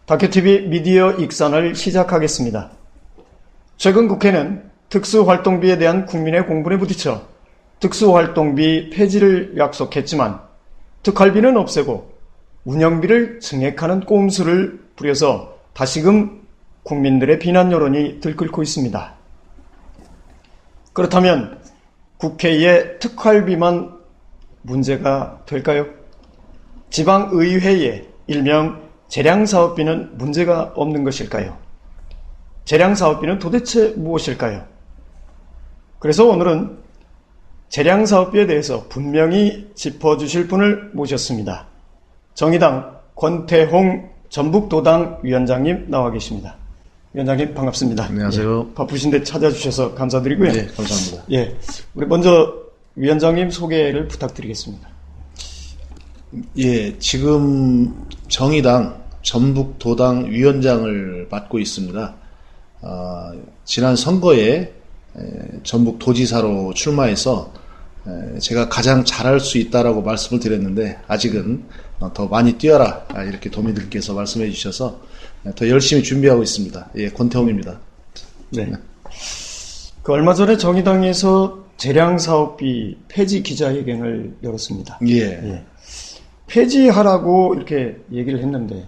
다큐TV 미디어 익산을 시작하겠습니다. 최근 국회는 특수활동비에 대한 국민의 공분에 부딪혀 특수활동비 폐지를 약속했지만 특활비는 없애고 운영비를 증액하는 꼼수를 부려서 다시금 국민들의 비난 여론이 들끓고 있습니다. 그렇다면 국회의 특활비만 문제가 될까요? 지방의회의 일명 재량사업비는 문제가 없는 것일까요? 재량사업비는 도대체 무엇일까요? 그래서 오늘은 재량사업비에 대해서 분명히 짚어주실 분을 모셨습니다. 정의당 권태홍 전북도당 위원장님 나와 계십니다. 위원장님 반갑습니다. 안녕하세요. 예, 바쁘신데 찾아주셔서 감사드리고요. 네, 감사합니다. 예, 우리 먼저 위원장님 소개를 부탁드리겠습니다. 예, 지금 정의당 전북도당 위원장을 맡고 있습니다. 지난 선거에 전북도지사로 출마해서 제가 가장 잘할 수 있다라고 말씀을 드렸는데 아직은 더 많이 뛰어라 이렇게 도민들께서 말씀해 주셔서 더 열심히 준비하고 있습니다. 예, 권태홍입니다. 네. 그 얼마 전에 정의당에서 재량사업비 폐지 기자회견을 열었습니다. 예. 예. 폐지하라고 이렇게 얘기를 했는데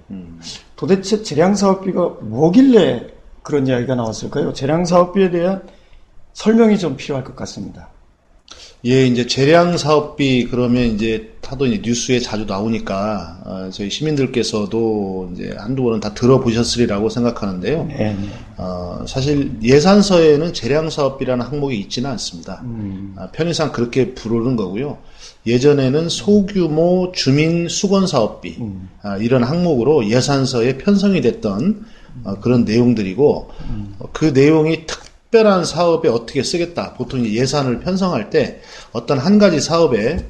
도대체 재량사업비가 뭐길래 그런 이야기가 나왔을까요? 재량사업비에 대한 설명이 좀 필요할 것 같습니다. 예, 이제 재량사업비 그러면 이제 하도 이제 뉴스에 자주 나오니까 저희 시민들께서도 이제 한두 번은 다 들어보셨으리라고 생각하는데요. 네. 사실 예산서에는 재량사업비라는 항목이 있지는 않습니다. 편의상 그렇게 부르는 거고요. 예전에는 소규모 주민 수건사업비 이런 항목으로 예산서에 편성이 됐던 그런 내용들이고 그 내용이 특별한 사업에 어떻게 쓰겠다. 보통 예산을 편성할 때 어떤 한 가지 사업에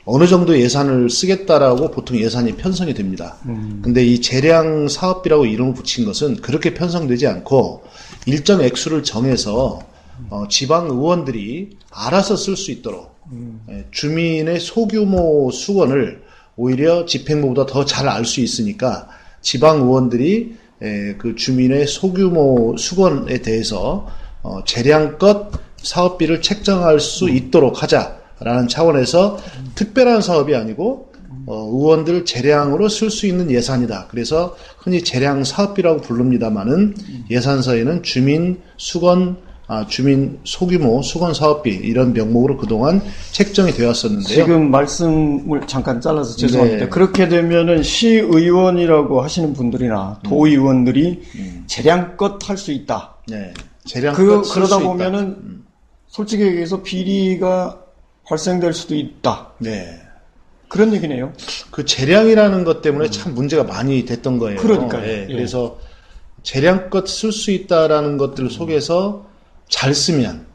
어느 정도 예산을 쓰겠다라고 보통 예산이 편성이 됩니다. 근데 이 재량 사업비라고 이름을 붙인 것은 그렇게 편성되지 않고 일정 액수를 정해서 지방 의원들이 알아서 쓸 수 있도록 주민의 소규모 수건을 오히려 집행부보다 더 잘 알 수 있으니까 지방 의원들이 그 주민의 소규모 수건에 대해서 재량껏 사업비를 책정할 수 있도록 하자라는 차원에서 특별한 사업이 아니고 의원들 재량으로 쓸 수 있는 예산이다. 그래서 흔히 재량 사업비라고 부릅니다마는 예산서에는 주민 수건 주민 소규모 수건 사업비 이런 명목으로 그동안 책정이 되었었는데요. 지금 말씀을 잠깐 잘라서 죄송합니다. 네. 그렇게 되면은 시의원이라고 하시는 분들이나 도의원들이 재량껏 할 수 있다. 네. 재량껏 그러다 보면은 솔직히 얘기해서 비리가 발생될 수도 있다. 네. 그런 얘기네요. 그 재량이라는 것 때문에 참 문제가 많이 됐던 거예요. 그러니까요. 네. 예. 그래서 재량껏 쓸 수 있다라는 것들 속에서 잘 쓰면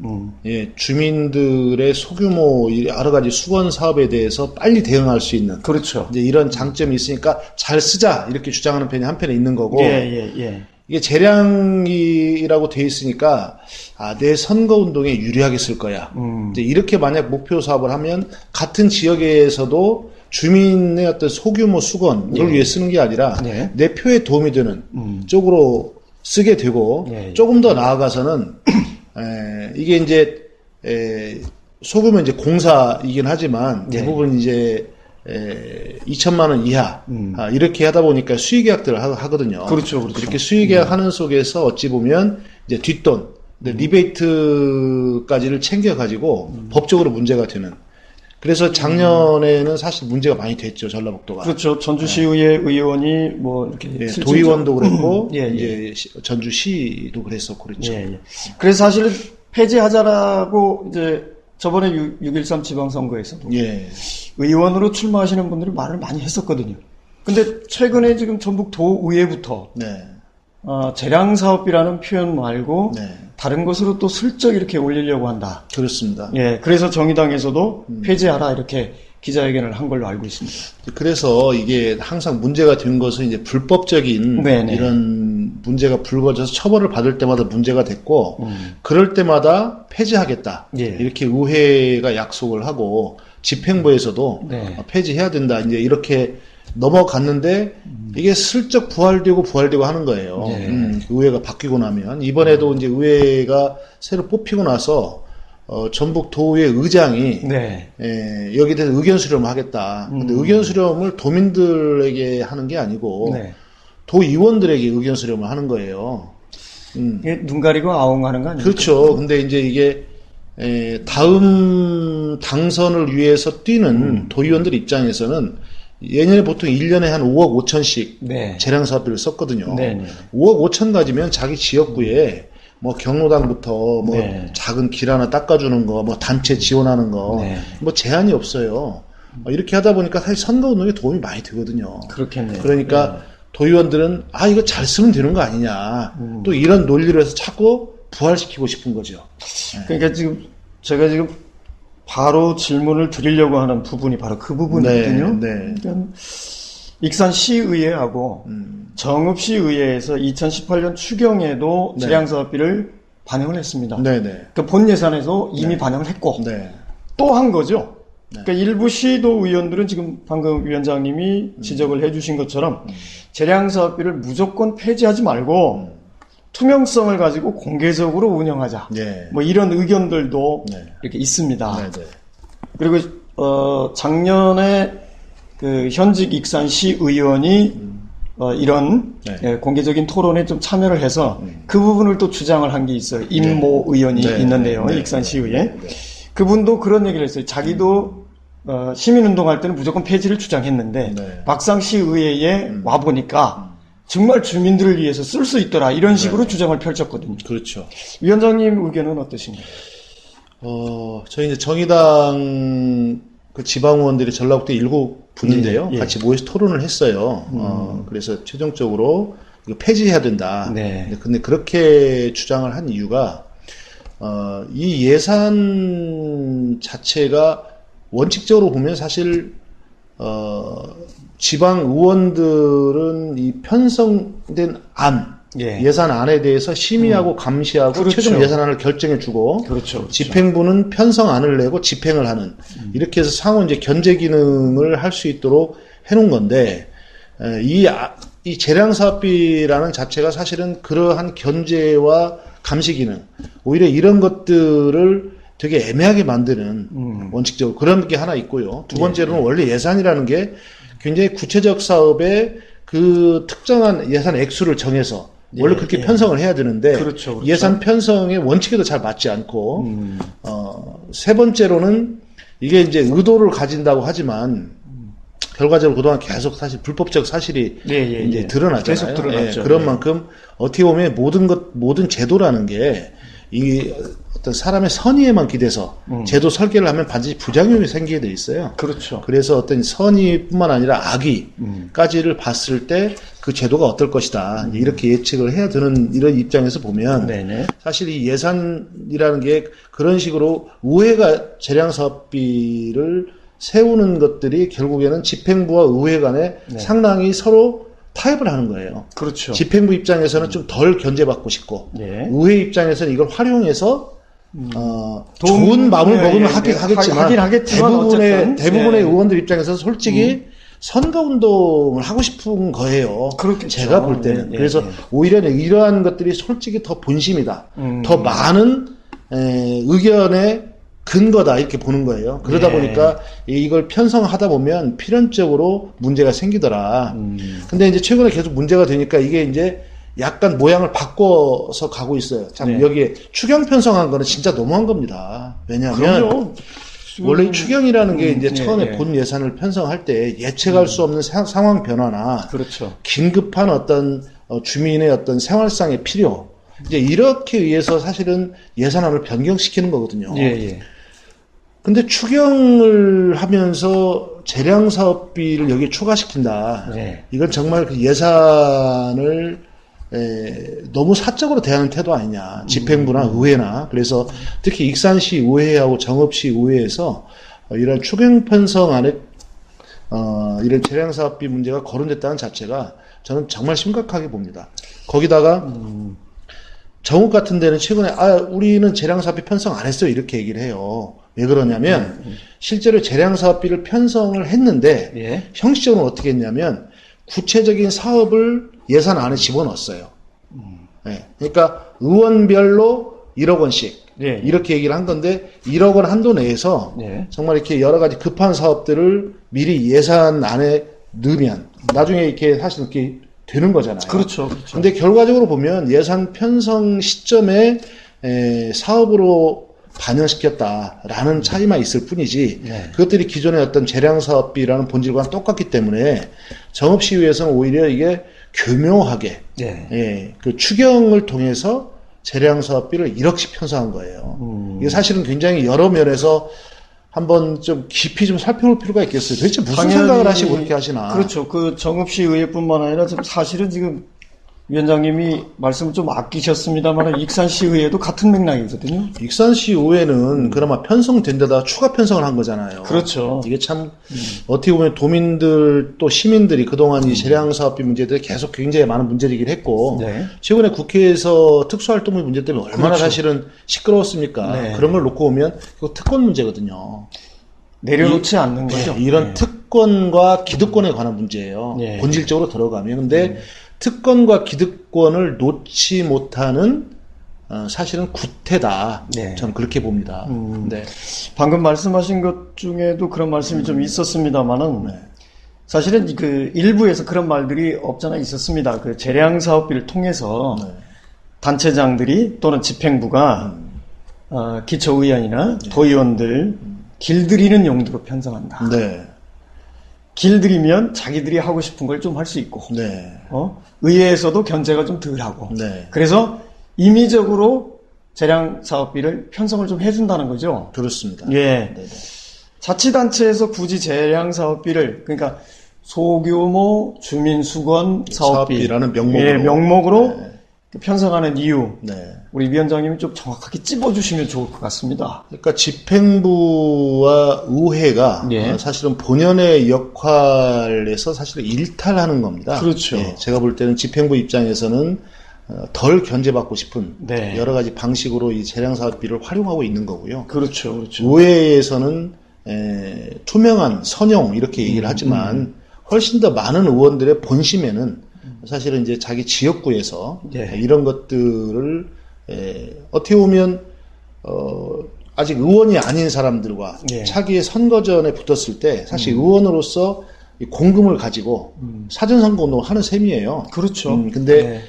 예, 주민들의 소규모 여러 가지 수건 사업에 대해서 빨리 대응할 수 있는 그렇죠. 이제 이런 장점이 있으니까 잘 쓰자 이렇게 주장하는 편이 한편에 있는 거고 예. 이게 재량이라고 돼 있으니까 내 선거 운동에 유리하게 쓸 거야. 이제 이렇게 만약 목표 사업을 하면 같은 지역에서도 주민의 어떤 소규모 수건을 위해 쓰는 게 아니라 내 표에 도움이 되는 쪽으로 쓰게 되고 조금 더 나아가서는 이게 이제 소규모 이제 공사이긴 하지만 대부분 이제 2천만 원 이하 이렇게 하다 보니까 수의계약들을 하거든요. 그렇죠. 이렇게 수의계약 하는 속에서 어찌 보면 이제 뒷돈, 리베이트까지를 챙겨가지고 법적으로 문제가 되는. 그래서 작년에는 사실 문제가 많이 됐죠, 전라북도가. 그렇죠. 전주시의회 의원이 뭐 이렇게 도의원도 그랬고 이제 전주시도 그랬었고 그렇죠. 그래서 사실은 폐지하자라고 이제 저번에 6.13 지방선거에서도 의원으로 출마하시는 분들이 말을 많이 했었거든요. 근데 최근에 지금 전북도의회부터 재량사업비라는 표현 말고 다른 것으로 또 슬쩍 이렇게 올리려고 한다. 그렇습니다. 그래서 정의당에서도 폐지하라 이렇게 기자회견을 한 걸로 알고 있습니다. 그래서 이게 항상 문제가 된 것은 이제 불법적인 이런 문제가 불거져서 처벌을 받을 때마다 문제가 됐고 그럴 때마다 폐지하겠다. 이렇게 의회가 약속을 하고 집행부에서도 폐지해야 된다. 이제 이렇게 넘어갔는데 이게 슬쩍 부활되고 하는 거예요. 네. 의회가 바뀌고 나면 이번에도 이제 의회가 새로 뽑히고 나서 전북 도의회 의장이 네. 여기에 대해서 의견 수렴을 하겠다. 근데 의견 수렴을 도민들에게 하는 게 아니고 네. 도의원들에게 의견 수렴을 하는 거예요. 이게 눈 가리고 아웅하는 거 아니에요? 그렇죠. 근데 이제 이게 다음 당선을 위해서 뛰는 도의원들 입장에서는 예년에 보통 1년에 한 5억 5천씩 네. 재량 사업비를 썼거든요. 네네. 5억 5천 가지면 자기 지역구에 뭐 경로당부터 뭐 네. 작은 길 하나 닦아주는 거, 뭐 단체 지원하는 거, 네. 뭐 제한이 없어요. 이렇게 하다 보니까 사실 선거운동에 도움이 많이 되거든요. 그렇겠네요. 그러니까 도의원들은 이거 잘 쓰면 되는 거 아니냐. 또 이런 논리로 해서 자꾸 부활시키고 싶은 거죠. 그러니까 지금 제가 지금 바로 질문을 드리려고 하는 부분이 바로 그 부분이거든요. 네. 그러니까 익산시의회하고 정읍시의회에서 2018년 추경에도 네. 재량사업비를 반영을 했습니다. 네네. 그러니까 본 예산에서 이미 반영을 했고 네. 또 한 거죠. 그러니까 일부 시도 의원들은 지금 방금 위원장님이 지적을 해주신 것처럼 재량사업비를 무조건 폐지하지 말고 투명성을 가지고 공개적으로 운영하자. 네. 뭐 이런 의견들도 네. 이렇게 있습니다. 네네. 그리고 작년에 그 현직 익산시 의원이 이런 네. 공개적인 토론에 좀 참여를 해서 그 부분을 또 주장을 한 게 있어요. 임모 의원이 네. 있는데요. 네. 익산시의회. 네. 그분도 그런 얘기를 했어요. 자기도 시민운동할 때는 무조건 폐지를 주장했는데 네. 막상 시의회에 와보니까 정말 주민들을 위해서 쓸 수 있더라. 이런 식으로 주장을 펼쳤거든요. 그렇죠. 위원장님 의견은 어떠신가요? 저희 이제 정의당 그 지방의원들이 전라북도 7분인데요. 예. 같이 모여서 토론을 했어요. 그래서 최종적으로 이거 폐지해야 된다. 네. 근데 그렇게 주장을 한 이유가, 이 예산 자체가 원칙적으로 보면 사실, 지방 의원들은 이 편성된 예. 예산안에 대해서 심의하고 감시하고 그렇죠. 최종 예산안을 결정해주고 그렇죠. 집행부는 편성안을 내고 집행을 하는 이렇게 해서 상호 이제 견제 기능을 할 수 있도록 해놓은 건데 이 재량사업비라는 자체가 사실은 그러한 견제와 감시 기능 오히려 이런 것들을 되게 애매하게 만드는 원칙적으로 그런 게 하나 있고요. 두 번째로는 원래 예산이라는 게 굉장히 구체적 사업에 그 특정한 예산 액수를 정해서 원래 그렇게 편성을 해야 되는데 그렇죠. 예산 편성의 원칙에도 잘 맞지 않고 세 번째로는 이게 이제 의도를 가진다고 하지만 결과적으로 그동안 계속 사실 불법적 사실이 이제 드러나잖아요. 계속 드러났죠. 그런 만큼 어떻게 보면 모든 제도라는 게 이 어떤 사람의 선의에만 기대서 제도 설계를 하면 반드시 부작용이 생기게 돼 있어요. 그렇죠. 그래서 어떤 선의뿐만 아니라 악의까지를 봤을 때 그 제도가 어떨 것이다. 이렇게 예측을 해야 되는 이런 입장에서 보면 네네. 사실 이 예산이라는 게 그런 식으로 의회가 재량사업비를 세우는 것들이 결국에는 집행부와 의회 간에 상당히 서로 타협을 하는 거예요. 그렇죠. 집행부 입장에서는 좀 덜 견제받고 싶고 네. 의회 입장에서는 이걸 활용해서 좋은 마음을 먹으면 하겠지만 어쨌든. 대부분의 의원들 입장에서 솔직히 선거운동을 하고 싶은 거예요. 그렇겠죠. 제가 볼 때는. 그래서 오히려 이러한 것들이 솔직히 더 본심이다. 더 많은 의견의 근거다 이렇게 보는 거예요. 그러다 보니까 이걸 편성하다 보면 필연적으로 문제가 생기더라. 근데 이제 최근에 계속 문제가 되니까 이게 이제 약간 모양을 바꿔서 가고 있어요. 참 여기에 추경 편성한 거는 진짜 너무한 겁니다. 왜냐하면 원래 이 추경이라는 게 이제 처음에 본 예산을 편성할 때 예측할 수 없는 상황 변화나 그렇죠. 긴급한 어떤 주민의 어떤 생활상의 필요 이제 이렇게 위해서 사실은 예산안을 변경시키는 거거든요. 근데 추경을 하면서 재량사업비를 여기에 추가시킨다. 이건 정말 그 예산을 너무 사적으로 대하는 태도 아니냐. 집행부나 의회나. 그래서 특히 익산시 의회하고 정읍시 의회에서 이런 추경 편성안에 이런 재량사업비 문제가 거론됐다는 자체가 저는 정말 심각하게 봅니다. 거기다가 정읍 같은 데는 최근에 우리는 재량사업비 편성 안 했어요 이렇게 얘기를 해요. 왜 그러냐면 실제로 재량사업비를 편성을 했는데 예. 형식적으로 어떻게 했냐면 구체적인 사업을 예산 안에 집어넣었어요. 예. 그러니까 의원별로 1억 원씩 예. 이렇게 얘기를 한 건데 1억 원 한도 내에서 예. 정말 이렇게 여러 가지 급한 사업들을 미리 예산 안에 넣으면 나중에 이렇게 사실 이렇게 되는 거잖아요. 그렇죠. 그렇죠. 근데 결과적으로 보면 예산 편성 시점에 사업으로 반영시켰다라는 차이만 있을 뿐이지 네. 그것들이 기존의 어떤 재량사업비라는 본질과는 똑같기 때문에 정읍시의회에서는 오히려 이게 교묘하게 네. 그 추경을 통해서 재량사업비를 1억씩 편성한 거예요. 이게 사실은 굉장히 여러 면에서 한번 좀 깊이 좀 살펴볼 필요가 있겠어요. 도대체 무슨 당연히, 생각을 하시고 그렇게 하시나. 그렇죠. 그 정읍시 의회뿐만 아니라 지금 사실은 지금 위원장님이 말씀을 좀 아끼셨습니다만 익산시 의회도 같은 맥락이거든요. 익산시 의회는 그나마 편성된 데다 추가 편성을 한 거잖아요. 그렇죠. 이게 참 어떻게 보면 도민들 또 시민들이 그동안 이 재량사업비 문제들이 계속 굉장히 많은 문제이긴 했고 네. 최근에 국회에서 특수활동비 문제 때문에 얼마나 그렇죠. 사실은 시끄러웠습니까? 네. 그런 걸 놓고 보면 그거 특권 문제거든요. 내려놓지 않는 거죠. 이런 네. 특권과 기득권에 관한 문제예요. 네. 본질적으로 들어가면. 근데 특권과 기득권을 놓지 못하는 사실은 구태다. 네. 저는 그렇게 봅니다. 네. 방금 말씀하신 것 중에도 그런 말씀이 좀 있었습니다만은 네. 사실은 그 일부에서 그런 말들이 없잖아 있었습니다. 그 재량 사업비를 통해서 네. 단체장들이 또는 집행부가 기초의원이나 도의원들 길들이는 용도로 편성한다. 네. 길들이면 자기들이 하고 싶은 걸 좀 할 수 있고, 네. 의회에서도 견제가 좀 덜하고, 네. 그래서 임의적으로 재량 사업비를 편성을 좀 해준다는 거죠. 그렇습니다. 예. 네. 자치단체에서 굳이 재량 사업비를 그러니까 소규모 주민수건 사업비 사업비라는 명목으로, 예, 명목으로 네. 편성하는 이유, 네. 우리 위원장님이 좀 정확하게 찝어주시면 좋을 것 같습니다. 그러니까 집행부와 의회가 예. 사실은 본연의 역할에서 사실은 일탈하는 겁니다. 그렇죠. 예, 제가 볼 때는 집행부 입장에서는 덜 견제받고 싶은 네. 여러 가지 방식으로 이 재량사업비를 활용하고 있는 거고요. 그렇죠, 그렇죠. 의회에서는 투명한 선용 이렇게 얘기를 하지만 훨씬 더 많은 의원들의 본심에는 사실은 이제 자기 지역구에서 예. 이런 것들을 어떻게 보면 아직 의원이 아닌 사람들과 예. 차기의 선거전에 붙었을 때 사실 의원으로서 이 공금을 가지고 사전선거운동을 하는 셈이에요. 그렇죠. 근데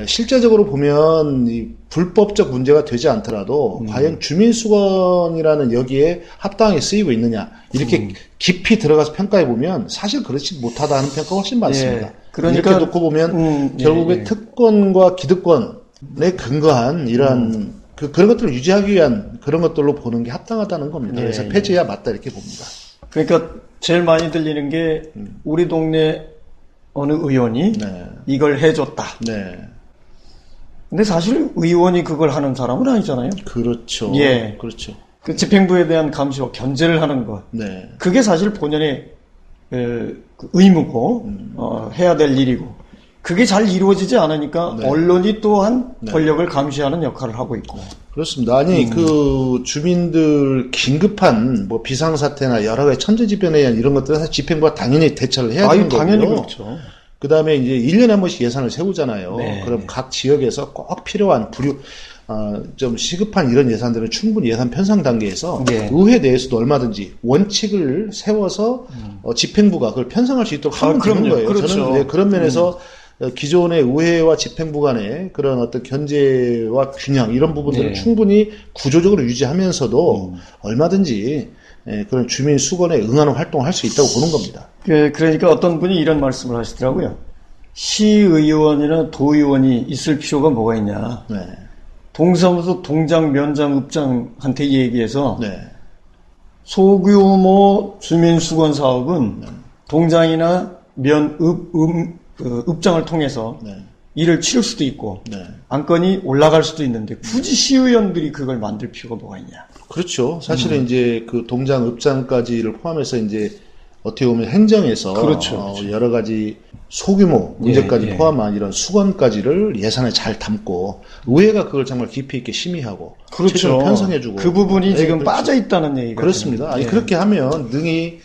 실제적으로 보면 이 불법적 문제가 되지 않더라도 과연 주민수건이라는 여기에 합당하게 쓰이고 있느냐 이렇게 깊이 들어가서 평가해 보면 사실 그렇지 못하다 하는 평가가 훨씬 많습니다. 예. 그러니까 이렇게 놓고 보면 결국에 특권과 기득권에 근거한 이러한 그런 것들을 유지하기 위한 그런 것들로 보는 게 합당하다는 겁니다. 그래서 폐지해야 맞다 이렇게 봅니다. 그러니까 제일 많이 들리는 게 우리 동네 어느 의원이 네. 이걸 해줬다. 네. 근데 사실 의원이 그걸 하는 사람은 아니잖아요. 그렇죠. 예. 그렇죠. 그 집행부에 대한 감시와 견제를 하는 것. 네. 그게 사실 본연의 그 의무고 해야 될 일이고 그게 잘 이루어지지 않으니까 네. 언론이 또한 권력을 감시하는 역할을 하고 있고. 그렇습니다. 아니 그 주민들 긴급한 뭐 비상사태나 여러 가지 천재지변에 의한 이런 것들은 사실 집행부가 당연히 대처를 해야 되는 거고요. 당연히 그렇죠. 그다음에 이제 1년에 한 번씩 예산을 세우잖아요. 네. 그럼 각 지역에서 꼭 필요한 좀 시급한 이런 예산들은 충분히 예산 편성 단계에서 네. 의회 내에서도 얼마든지 원칙을 세워서 집행부가 그걸 편성할 수 있도록 하면 되는 그럼요. 거예요. 그렇죠. 저는 그런 면에서 기존의 의회와 집행부 간의 그런 어떤 견제와 균형 이런 부분들을 네. 충분히 구조적으로 유지하면서도 얼마든지 그런 주민 수건에 응하는 활동을 할 수 있다고 보는 겁니다. 그러니까 어떤 분이 이런 말씀을 하시더라고요. 시의원이나 도의원이 있을 필요가 뭐가 있냐. 네. 동사무소 동장, 면장, 읍장한테 얘기해서 네. 소규모 주민수건 사업은 동장이나 읍장을 통해서 네. 일을 치를 수도 있고 네. 안건이 올라갈 수도 있는데 굳이 시의원들이 그걸 만들 필요가 뭐가 있냐. 그렇죠. 사실은 이제 그 동장, 읍장까지를 포함해서 이제 어떻게 보면 행정에서 그렇죠. 여러 가지 소규모 문제까지 예, 예. 포함한 이런 수건까지를 예산에 잘 담고 의회가 그걸 정말 깊이 있게 심의하고 그렇죠. 최종을 편성해주고 그 부분이 네, 지금 그렇죠. 빠져 있다는 얘기가 그렇습니다. 아니, 예. 그렇게 하면 능히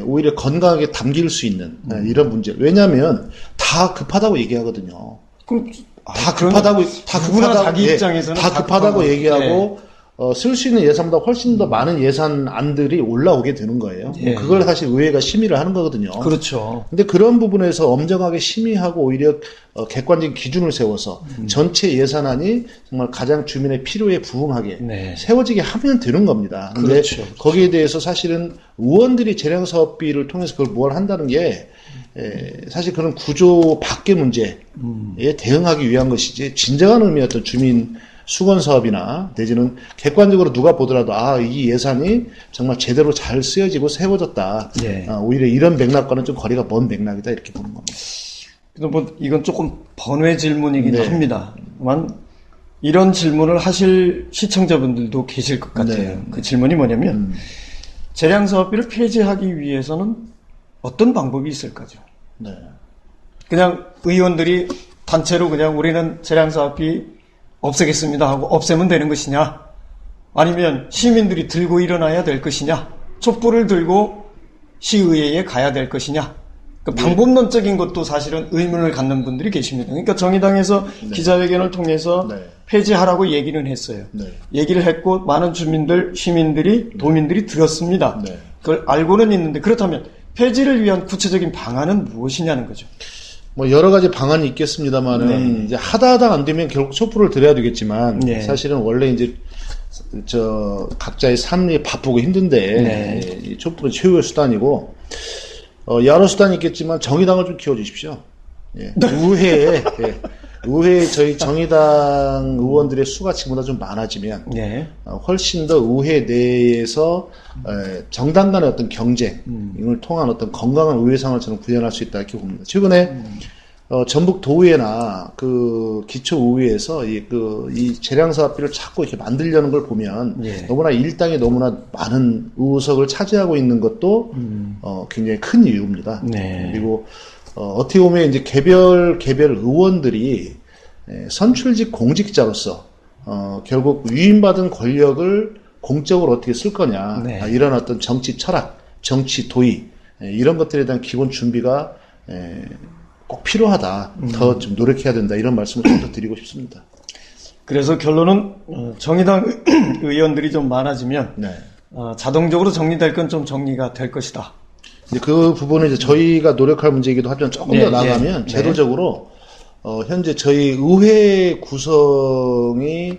오히려 건강하게 담길 수 있는 이런 문제. 왜냐하면 다 급하다고 얘기하거든요. 그럼 다 급하다고 누구나 자기 입장에서는 다 급하다고 급한 얘기하고 쓸 수 있는 예산보다 훨씬 더 많은 예산안들이 올라오게 되는 거예요. 예. 그걸 사실 의회가 심의를 하는 거거든요. 그렇죠. 근데 그런 부분에서 엄정하게 심의하고 오히려 객관적인 기준을 세워서 전체 예산안이 정말 가장 주민의 필요에 부응하게 네. 세워지게 하면 되는 겁니다. 근데 그렇죠. 거기에 대해서 사실은 의원들이 재량사업비를 통해서 그걸 뭘 한다는 게 사실 그런 구조 밖의 문제에 대응하기 위한 것이지 진정한 의미의 어떤 주민 수건 사업이나 내지는 객관적으로 누가 보더라도 이 예산이 정말 제대로 잘 쓰여지고 세워졌다. 예. 오히려 이런 맥락과는 좀 거리가 먼 맥락이다 이렇게 보는 겁니다. 그래서 뭐 이건 조금 번외 질문이긴 네. 합니다만 이런 질문을 하실 시청자분들도 계실 것 같아요. 네. 그 질문이 뭐냐면 재량사업비를 폐지하기 위해서는 어떤 방법이 있을까죠? 네. 그냥 의원들이 단체로 그냥 우리는 재량사업비 없애겠습니다 하고 없애면 되는 것이냐? 아니면 시민들이 들고 일어나야 될 것이냐? 촛불을 들고 시의회에 가야 될 것이냐? 그 방법론적인 것도 사실은 의문을 갖는 분들이 계십니다. 그러니까 정의당에서 기자회견을 통해서 폐지하라고 얘기는 했어요. 얘기를 했고 많은 주민들, 시민들이, 도민들이 들었습니다. 그걸 알고는 있는데 그렇다면 폐지를 위한 구체적인 방안은 무엇이냐는 거죠. 뭐 여러 가지 방안이 있겠습니다만은 이제 하다 안 되면 결국 촛불을 들여야 되겠지만 사실은 원래 이제 각자의 삶이 바쁘고 힘든데 이 촛불은 최후의 수단이고 여러 수단이 있겠지만 정의당을 좀 키워주십시오. 의회에 저희 정의당 의원들의 수가 지금보다 좀 많아지면 훨씬 더 의회 내에서 정당 간의 어떤 경쟁을 통한 어떤 건강한 의회상을 저는 구현할 수 있다 이렇게 봅니다. 최근에 전북 도의회나 그 기초의회에서 이 재량사업비를 자꾸 이렇게 만들려는 걸 보면 너무나 일당이 너무나 많은 의석을 차지하고 있는 것도 굉장히 큰 이유입니다. 그리고 어떻게 보면 이제 개별 의원들이 선출직 공직자로서 결국 위임받은 권력을 공적으로 어떻게 쓸 거냐 이런 어떤 정치 철학, 정치 도의 이런 것들에 대한 기본 준비가 꼭 필요하다. 더 좀 노력해야 된다. 이런 말씀을 좀 더 드리고 싶습니다. 그래서 결론은 정의당 의원들이 좀 많아지면 자동적으로 정리될 건 좀 정리가 될 것이다. 이제 그 부분은 이제 저희가 노력할 문제이기도 하지만 조금 더 나가면 제도적으로 현재 저희 의회 구성이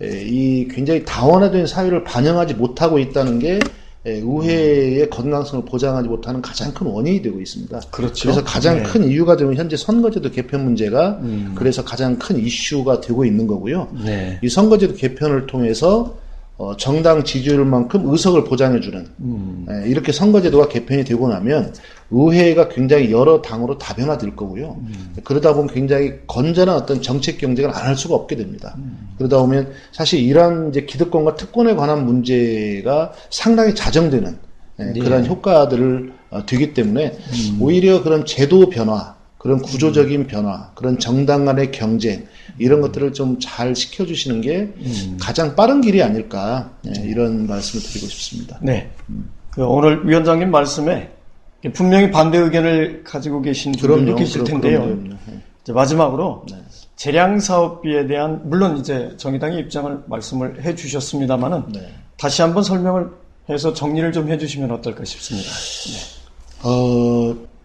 이 굉장히 다원화된 사회를 반영하지 못하고 있다는 게 의회의 건강성을 보장하지 못하는 가장 큰 원인이 되고 있습니다. 그렇죠. 그래서 가장 큰 이유가 되면 현재 선거제도 개편 문제가 그래서 가장 큰 이슈가 되고 있는 거고요. 이 선거제도 개편을 통해서 정당 지지율만큼 의석을 보장해주는 이렇게 선거제도가 개편이 되고 나면 의회가 굉장히 여러 당으로 다변화될 거고요. 그러다 보면 굉장히 건전한 어떤 정책 경쟁을 안 할 수가 없게 됩니다. 그러다 보면 사실 이러한 이제 기득권과 특권에 관한 문제가 상당히 자정되는 그런 효과들을 되기 때문에 오히려 그런 제도 변화, 그런 구조적인 변화, 그런 정당 간의 경쟁 이런 것들을 좀 잘 시켜주시는 게 가장 빠른 길이 아닐까 이런 말씀을 드리고 싶습니다. 오늘 위원장님 말씀에 분명히 반대 의견을 가지고 계신 분들도 계실 텐데요. 그럼요. 이제 마지막으로 재량사업비에 대한 물론 이제 정의당의 입장을 말씀을 해주셨습니다만은 다시 한번 설명을 해서 정리를 좀 해주시면 어떨까 싶습니다.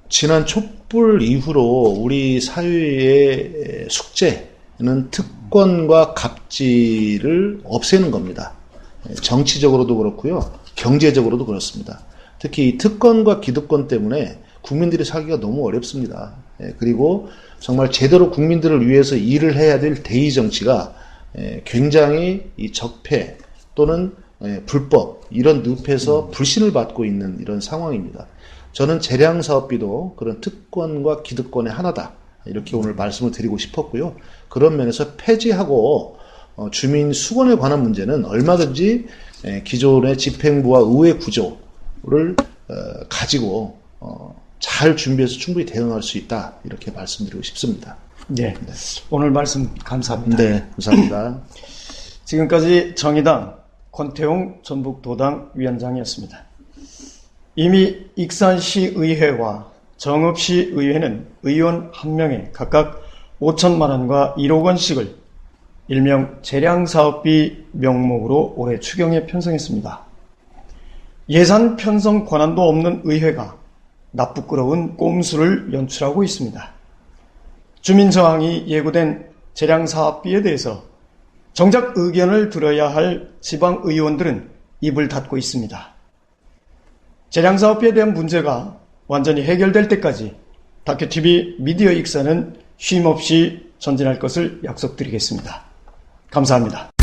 지난 촛불 이후로 우리 사회의 숙제는 특권과 갑질을 없애는 겁니다. 정치적으로도 그렇고요. 경제적으로도 그렇습니다. 특히 이 특권과 기득권 때문에 국민들이 살기가 너무 어렵습니다. 그리고 정말 제대로 국민들을 위해서 일을 해야 될 대의 정치가 굉장히 이 적폐 또는 불법 이런 늪에서 불신을 받고 있는 이런 상황입니다. 저는 재량사업비도 그런 특권과 기득권의 하나다. 이렇게 오늘 말씀을 드리고 싶었고요. 그런 면에서 폐지하고 주민 수건에 관한 문제는 얼마든지 기존의 집행부와 의회 구조를 가지고 잘 준비해서 충분히 대응할 수 있다 이렇게 말씀드리고 싶습니다. 네. 오늘 말씀 감사합니다. 네, 감사합니다. 지금까지 정의당 권태웅 전북도당 위원장이었습니다. 이미 익산시의회와 정읍시의회는 의원 한 명에 각각 5천만 원과 1억 원씩을 일명 재량사업비 명목으로 올해 추경에 편성했습니다. 예산 편성 권한도 없는 의회가 나쁘끄러운 꼼수를 연출하고 있습니다. 주민 저항이 예고된 재량사업비에 대해서 정작 의견을 들어야 할 지방의원들은 입을 닫고 있습니다. 재량사업비에 대한 문제가 완전히 해결될 때까지 다큐TV 미디어 익산은 쉼없이 전진할 것을 약속드리겠습니다. 감사합니다.